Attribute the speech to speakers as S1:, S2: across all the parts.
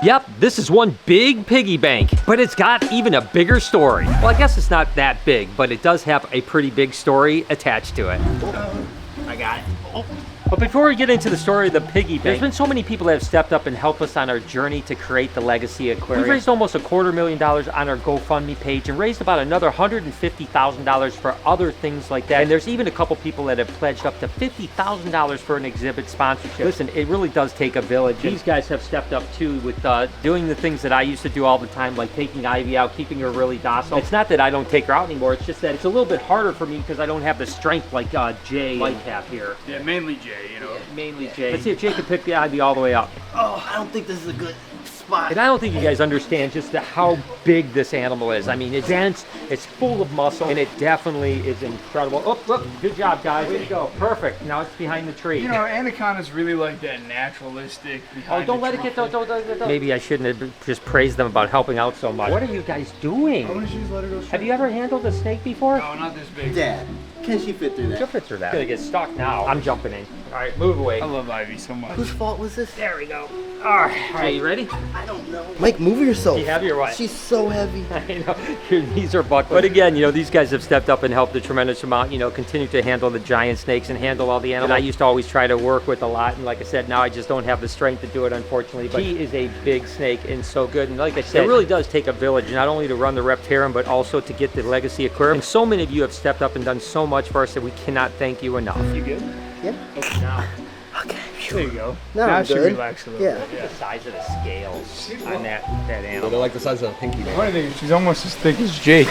S1: Yep, this is one big piggy bank, but it's got even a bigger story. Well, I guess it's not that big, but it does have a pretty big story attached to it.
S2: I got it.
S1: But before we get into the story of the piggy bank, there's been so many people that have stepped up and helped us on our journey to create the Legasea Aquarium. We've raised almost $250,000 on our GoFundMe page and raised about another $150,000 for other things like that. And there's even a couple people that have pledged up to $50,000 for an exhibit sponsorship. Listen, it really does take a village. These guys have stepped up too with doing the things that I used to do all the time, like taking Ivy out, keeping her really docile. It's not that I don't take her out anymore, it's just that it's a little bit harder for me because I don't have the strength like Jay might have here.
S2: Yeah, mainly Jay. You know,
S1: mainly Jay. Let's see if Jay can pick the Ivy all the way up.
S2: Oh, I don't think this is a good spot.
S1: And I don't think you guys understand just how big this animal is. I mean, it's dense, it's full of muscle, and it definitely is incredible. Oh, look, good job, guys. Way to go. Perfect. Now it's behind the tree.
S2: You know, anacondas really like that naturalistic behind
S1: don't let it get, don't. Maybe I shouldn't have just praised them about helping out so much. What are you guys doing?
S2: I want to just let her go straight.
S1: Have you ever handled a snake before?
S2: No, not this big.
S3: Dad, can she fit through that?
S1: She'll fit through that. I'm gonna get stuck now. I'm jumping in. All right, move away.
S2: I love Ivy so much.
S3: Whose fault was this?
S1: There we go. All right, you ready?
S3: I don't know. Mike, move yourself.
S1: You have your what?
S3: She's so heavy.
S1: I know, your knees are buckling. But again, you know, these guys have stepped up and helped a tremendous amount, you know, continue to handle the giant snakes and handle all the animals. And I used to always try to work with a lot, and like I said, now I just don't have the strength to do it, unfortunately. But he is a big snake and so good. And like I said, it really does take a village, not only to run the Reptarium, but also to get the Legasea Aquarium. And so many of you have stepped up and done so much for us that we cannot thank you enough.
S2: You good?
S3: Yeah.
S1: Okay, now.
S3: Okay.
S2: There you go.
S3: Now
S2: Now
S3: I'm
S2: she
S3: good.
S2: relax a little
S3: Yeah.
S2: bit.
S1: The size of the scales on that
S4: Well,
S1: animal.
S4: they're like the size of a pinky.
S2: The funny thing is she's almost as thick as Jake.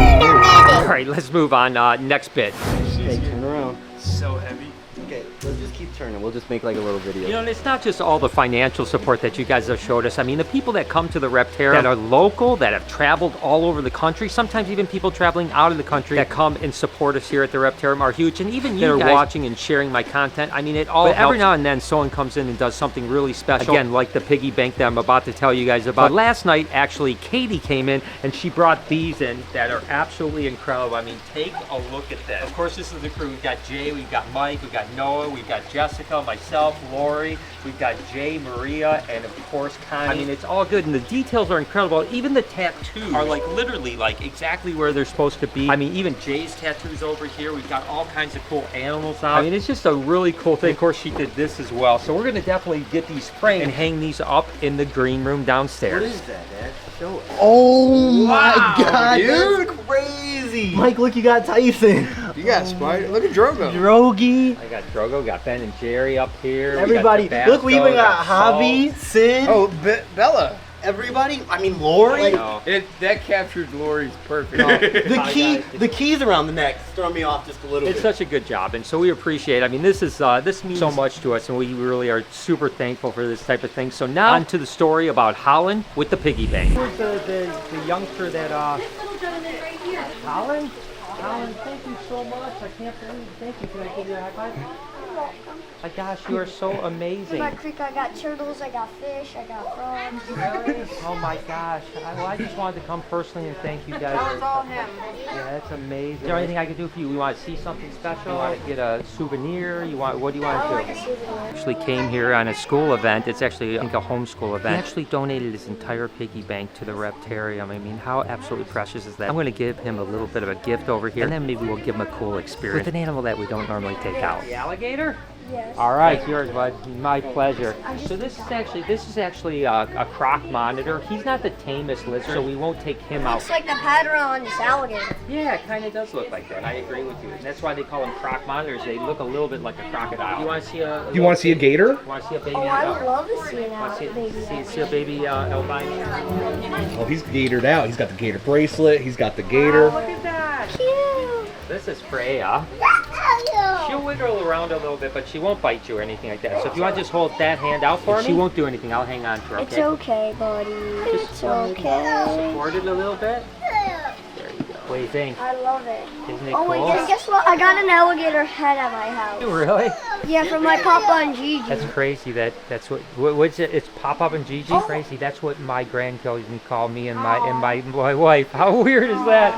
S1: All right, let's move on. Next bit.
S3: Okay, turn around.
S2: So heavy.
S3: Okay, let's just keep turning. We'll just make like a little video.
S1: You know, and it's not just all the financial support that you guys have showed us. I mean, the people that come to the Reptarium that are local, that have traveled all over the country, sometimes even people traveling out of the country that come and support us here at the Reptarium are huge. And even you that are watching and sharing my content, I mean, it all helps. Every now and then someone comes in and does something really special. Again, like the piggy bank that I'm about to tell you guys about. But last night, actually, Katie came in and she brought these in that are absolutely incredible. I mean, take a look at this. Of course, this is the crew. We've got Jay, we've got Mike, we've got Noah, we've got Jessica, myself, Lori, we've got Jay, Maria, and of course Connie. I mean, it's all good, and the details are incredible. Even the tattoos are like literally like exactly where they're supposed to be. I mean, even Jay's tattoos over here. We've got all kinds of cool animals out. I mean, it's just a really cool thing. Of course, she did this as well. So we're gonna definitely get these framed and hang these up in the green room downstairs.
S3: What is that, Dad? Show us. Oh my God,
S2: dude.
S3: that's crazy. Mike, look, you got Tyson.
S2: You got Spider. Look at Drogo.
S3: Drogi.
S1: I got Drogo, got Ben and Jerry up here.
S3: Everybody.
S1: We got the
S3: Look, we even got
S1: Saul.
S3: Javi, Sid.
S2: Oh, Bella.
S3: Everybody. I mean, Lori.
S1: No.
S2: That captured Lori's perfect.
S3: The keys around the neck throw me off just a little
S1: It's
S3: bit.
S1: such a good job, and so we appreciate it. I mean, this means so much to us, and we really are super thankful for this type of thing. So now on to the story about Holland with the piggy bank. Where's the youngster that
S5: This little gentleman right here.
S1: Holland? Holland, thank you so much. I can't believe it. Thank you. Can I give you a high five?
S5: You're welcome.
S1: My gosh, you are so amazing.
S5: In my creek, I got turtles, I got fish, I got frogs.
S1: Really? Oh my gosh. I just wanted to come personally and thank you guys.
S5: That was all him.
S1: Yeah, that's amazing. Is there anything I can do for you? You want to see something special? You want to get a souvenir? What do you want
S5: I
S1: to
S5: like
S1: do?
S5: a souvenir.
S1: Actually came here on a school event. It's actually, I think, a homeschool event. He actually donated his entire piggy bank to the Reptarium. I mean, how absolutely precious is that? I'm going to give him a little bit of a gift over here, and then maybe we'll give him a cool experience with an animal that we don't normally take out. The alligator?
S5: Yes.
S1: All right, yours, bud. My pleasure. So this is actually a croc monitor. He's not the tamest lizard, so we won't take him out.
S5: Looks like the pattern on this alligator.
S1: Yeah, it kind of does look like that. I agree with you. And that's why they call them croc monitors. They look a little bit like a crocodile. You want to see a?
S4: You want to see a gator?
S1: You want to see a baby?
S5: Oh, I would love to see an
S1: Want to
S5: baby.
S1: see a baby albino?
S4: Oh, he's gatored out. He's got the gator bracelet. He's got the gator.
S1: Look at that.
S5: Cute.
S1: This is Freya. She'll wiggle around a little bit, but she won't bite you or anything like that. So if you want to just hold that hand out for me, she won't do anything. I'll hang on to her,
S5: It's
S1: okay?
S5: okay, buddy. It's okay.
S1: Support it a little bit. There you go. What do you think?
S5: I love it.
S1: Isn't it
S5: Oh,
S1: cool?
S5: wait, guess what? I got an alligator head at my house.
S1: Really?
S5: Yeah, from my Papa and Gigi.
S1: That's crazy. That's what's it? It's Pop Up and Gigi. Crazy. That's what my grandchildren call me and my wife. How weird is that?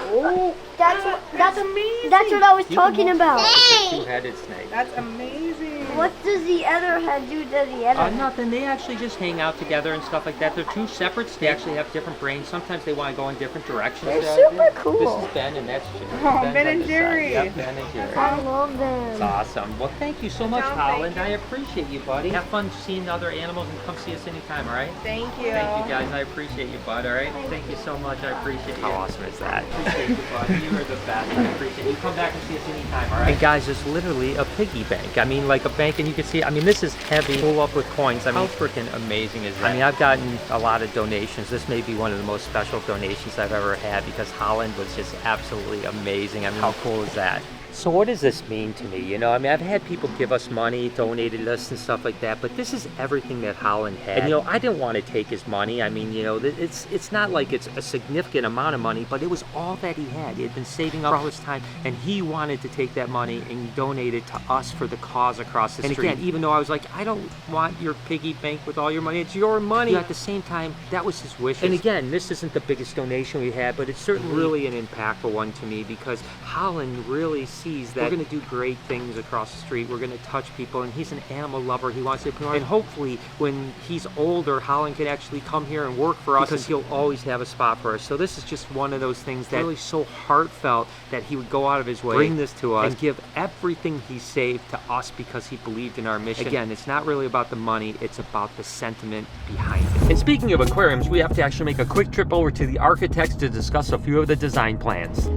S5: Oh, that's amazing. That's what I was talking about.
S1: It's a two-headed snake.
S6: That's amazing.
S5: What does the other head do to the other head?
S1: Nothing. They actually just hang out together and stuff like that. They're two separate. They actually have different brains. Sometimes they want to go in different directions.
S5: They're super cool.
S1: This is Ben and that's Jerry.
S6: Oh,
S1: Ben's
S6: Ben
S1: on
S6: and
S1: this
S6: Jerry.
S1: side. Yep, Ben and Jerry.
S5: I love them.
S1: It's awesome. Well, thank you so much,
S6: Thank
S1: Holland.
S6: you.
S1: I appreciate you, buddy. Have fun seeing other animals and come see us anytime, all right?
S6: Thank you.
S1: Thank you, guys. I appreciate you, bud, all right? Thank you so much. I appreciate you. How awesome is that? Appreciate you, bud. You are the best. I appreciate you. Come back and see us anytime, all right? And guys, it's literally a piggy bank. I mean, like a bank, and you can see, I mean, this is heavy, full up with coins. I mean, how freaking amazing is that? I mean, I've gotten a lot of donations. This may be one of the most special donations I've ever had because Holland was just absolutely amazing. I mean, how cool is that? So what does this mean to me? You know, I mean, I've had people give us money, donated us and stuff like that, but this is everything that Holland had. And, you know, I didn't want to take his money. I mean, you know, it's not like it's a significant amount of money, but it was all that he had. He had been saving up all his time, and he wanted to take that money and donate it to us for the cause across the street. And again, even though I was like, I don't want your piggy bank with all your money, it's your money. At the same time, that was his wish. And again, this isn't the biggest donation we had, but it's certainly really an impactful one to me because Holland really sees that we're going to do great things across the street. We're going to touch people, and he's an animal lover. He wants to be, and hopefully when he's older, Holland can actually come here and work for us because he'll always have a spot for us. So this is just one of those things that really so heartfelt that he would go out of his way, bring this to us, and give everything he saved to us because he believed in our mission. Again, it's not really about the money, it's about the sentiment behind it. And speaking of aquariums, we have to actually make a quick trip over to the architects to discuss a few of the design plans.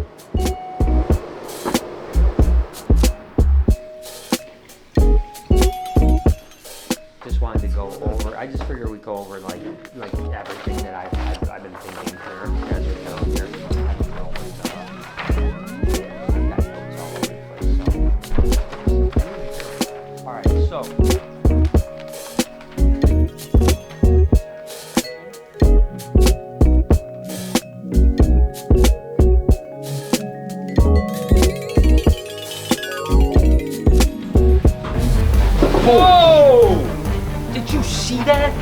S1: Just wanted to go over. I just figured we'd go over like everything that I've been thinking here as we go here. I don't know what I've got notes all over the place. So. All right, so. Whoa! Did you see that?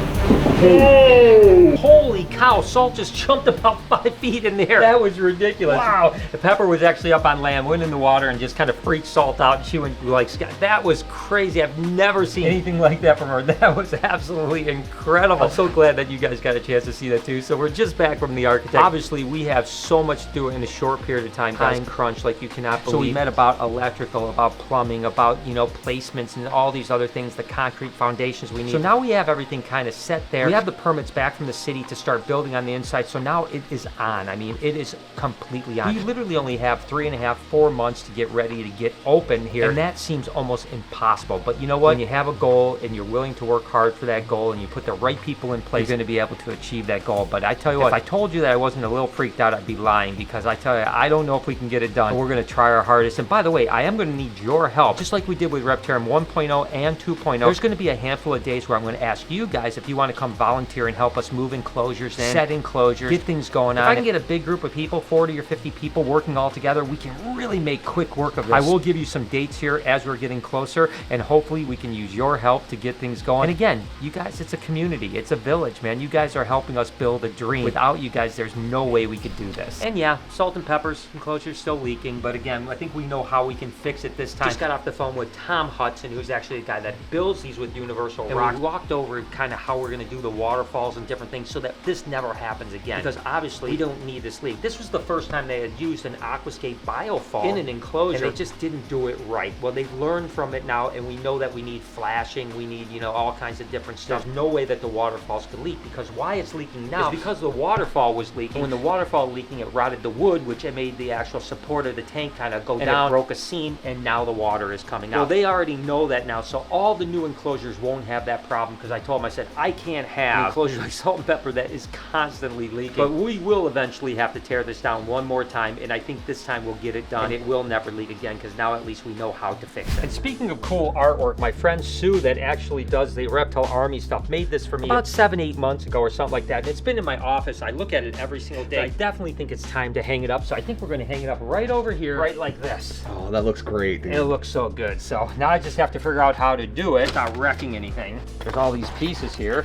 S1: Whoa! Holy cow, Salt just jumped about 5 feet in there. That was ridiculous. Wow. The Pepper was actually up on land, went in the water, and just kind of freaked Salt out. And she went like, that was crazy. I've never seen anything like that from her. That was absolutely incredible. I'm so glad that you guys got a chance to see that too. So we're just back from the architect. Obviously, we have so much to do in a short period of time. Time crunch like you cannot believe. So we met about electrical, about plumbing, about, you know, placements and all these other things, the concrete foundations we need. So now we have everything kind of set there. We have the permits back from the city to start building on the inside. So now it is on. I mean, it is completely on. We literally only have 3.5, 4 months to get ready to get open here. And that seems almost impossible. But you know what? When you have a goal and you're willing to work hard for that goal and you put the right people in place, you're going to be able to achieve that goal. But I tell you what, if I told you that I wasn't a little freaked out, I'd be lying because I tell you, I don't know if we can get it done. But we're going to try our hardest. And by the way, I am going to need your help. Just like we did with Reptarium 1.0 and 2.0, there's going to be a handful of days where I'm going to ask you guys if you want to come volunteer and help us move enclosures in, set enclosures, get things going on. If I can get a big group of people, 40 or 50 people working all together, we can really make quick work of this. I will give you some dates here as we're getting closer, and hopefully we can use your help to get things going. And again, you guys, it's a community, it's a village, man. You guys are helping us build a dream. Without you guys, there's no way we could do this. And yeah, Salt and Pepper's enclosure's still leaking, but again, I think we know how we can fix it this time. Just got off the phone with Tom Hudson, who's actually the guy that builds these with Universal Rock. We walked over kind of how we're going to do the waterfalls and different things so that this never happens again. Because obviously we don't need this leak. This was the first time they had used an aquascape biofall in an enclosure, and they just didn't do it right. Well, they've learned from it now, and we know that we need flashing, we need, you know, all kinds of different stuff. There's no way that the waterfalls could leak, because why it's leaking now is because the waterfall was leaking. When the waterfall leaking, it rotted the wood, which it made the actual support of the tank kind of go down, it broke a seam, and now the water is coming out. Well, they already know that now, so all the new enclosures won't have that problem, because I told them, I said, I can't have an enclosure like Salt and Pepper that is constantly leaking. But we will eventually have to tear this down one more time, and I think this time we'll get it done, and it will never leak again, because now at least we know how to fix it. And speaking of cool artwork, my friend Sue that actually does the Reptile Army stuff made this for me about 7-8 months ago or something like that. And it's been in my office. I look at it every single day. I definitely think it's time to hang it up, so I think we're going to hang it up right over here, right like this.
S4: Oh, that looks great, dude.
S1: It looks so good. So now I just have to figure out how to do it without wrecking anything. There's all these pieces here.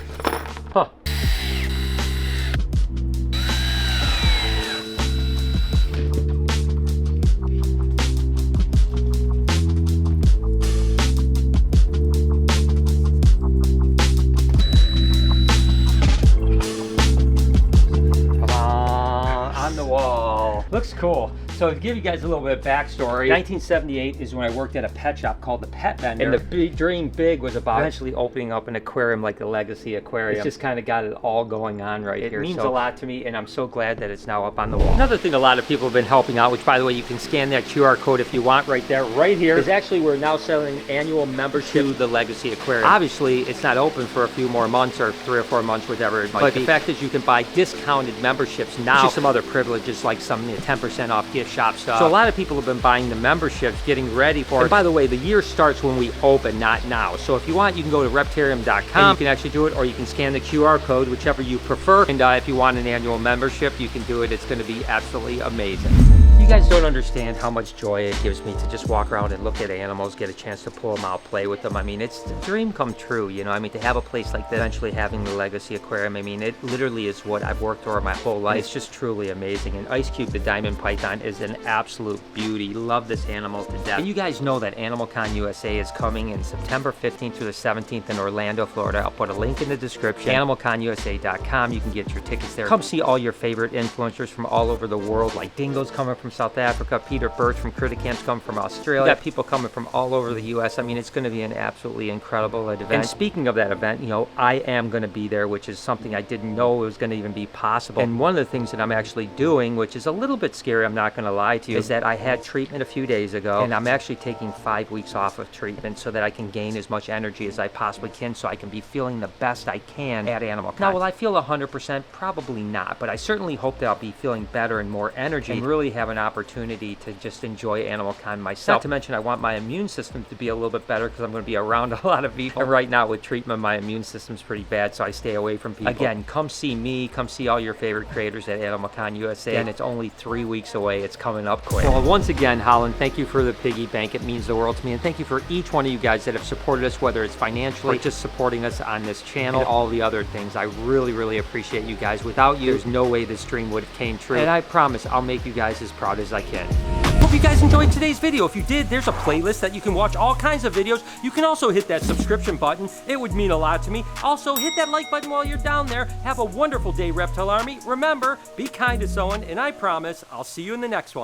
S1: Huh. Looks cool. So to give you guys a little bit of backstory, 1978 is when I worked at a pet shop called the Pet Vendor. And the big dream was about eventually opening up an aquarium like the Legasea Aquarium. It's just kind of got it all going on right here. It means a lot to me, and I'm so glad that it's now up on the wall. Another thing a lot of people have been helping out, which by the way, you can scan that QR code if you want right there, right here, is actually we're now selling annual membership to the Legasea Aquarium. Obviously, it's not open for a few more months or 3 or 4 months, whatever it might be. The fact is you can buy discounted memberships now. Some other privileges like some 10% off gift shop stuff. So a lot of people have been buying the memberships, getting ready for it. And by the way, the year starts when we open, not now. So if you want, you can go to reptarium.com. You can actually do it, or you can scan the QR code, whichever you prefer. And if you want an annual membership, you can do it. It's going to be absolutely amazing. You guys don't understand how much joy it gives me to just walk around and look at animals, get a chance to pull them out, play with them. I mean, it's the dream come true, you know? I mean, to have a place like that, eventually having the Legasea Aquarium, I mean, it literally is what I've worked for my whole life. It's just truly amazing. And Ice Cube, the diamond python, is an absolute beauty. Love this animal to death. And you guys know that AnimalCon USA is coming in September 15th through the 17th in Orlando, Florida. I'll put a link in the description. AnimalConUSA.com. You can get your tickets there. Come see all your favorite influencers from all over the world, like Dingo's coming from South Africa, Peter Birch from Criticam's come from Australia. Got people coming from all over the US. I mean, it's going to be an absolutely incredible event. And speaking of that event, you know, I am going to be there, which is something I didn't know was going to even be possible. And one of the things that I'm actually doing, which is a little bit scary, I'm not going to lie to you, is that I had treatment a few days ago, and I'm actually taking 5 weeks off of treatment so that I can gain as much energy as I possibly can, so I can be feeling the best I can at AnimalCon. Now, will I feel 100%? Probably not, but I certainly hope that I'll be feeling better and more energy and really have an opportunity to just enjoy AnimalCon myself. Not to mention, I want my immune system to be a little bit better because I'm going to be around a lot of people. And right now with treatment, my immune system's pretty bad, so I stay away from people. Again, come see me, come see all your favorite creators at AnimalCon USA, and it's only 3 weeks away. It's coming up quick. Well, once again, Holland, thank you for the piggy bank. It means the world to me, and thank you for each one of you guys that have supported us, whether it's financially or just supporting us on this channel and all the other things. I really, really appreciate you guys. Without you, there's no way this dream would have came true, and I promise I'll make you guys as proud as I can. Hope you guys enjoyed today's video. If you did, there's a playlist that you can watch all kinds of videos. You can also hit that subscription button. It would mean a lot to me. Also, hit that like button while you're down there. Have a wonderful day, Reptile Army. Remember, be kind to someone, and I promise I'll see you in the next one.